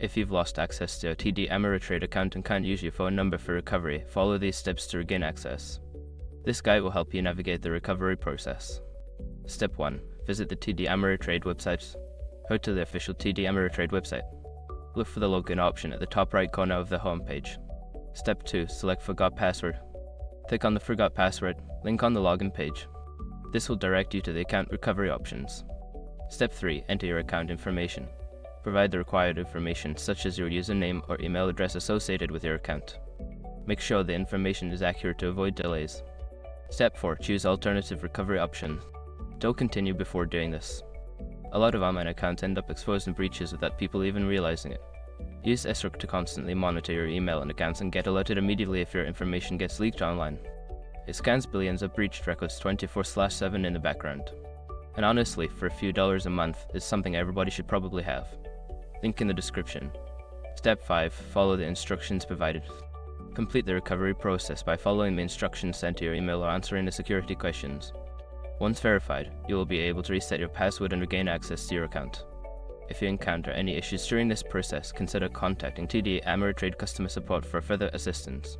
If you've lost access to a TD Ameritrade account and can't use your phone number for recovery, follow these steps to regain access. This guide will help you navigate the recovery process. Step 1. Visit the TD Ameritrade website. Go to the official TD Ameritrade website. Look for the login option at the top right corner of the home page. Step 2. Select Forgot Password. Click on the Forgot Password link on the login page. This will direct you to the account recovery options. Step 3. Enter your account information. Provide the required information such as your username or email address associated with your account. Make sure the information is accurate to avoid delays. Step 4. Choose alternative recovery option. Don't continue before doing this. A lot of online accounts end up exposing breaches without people even realizing it. Use SROC to constantly monitor your email and accounts and get alerted immediately if your information gets leaked online. It scans billions of breached records 24/7 in the background. And honestly, for a few dollars a month, it's something everybody should probably have. Link in the description. Step 5. Follow the instructions provided. Complete the recovery process by following the instructions sent to your email or answering the security questions. Once verified, you will be able to reset your password and regain access to your account. If you encounter any issues during this process, consider contacting TD Ameritrade customer support for further assistance.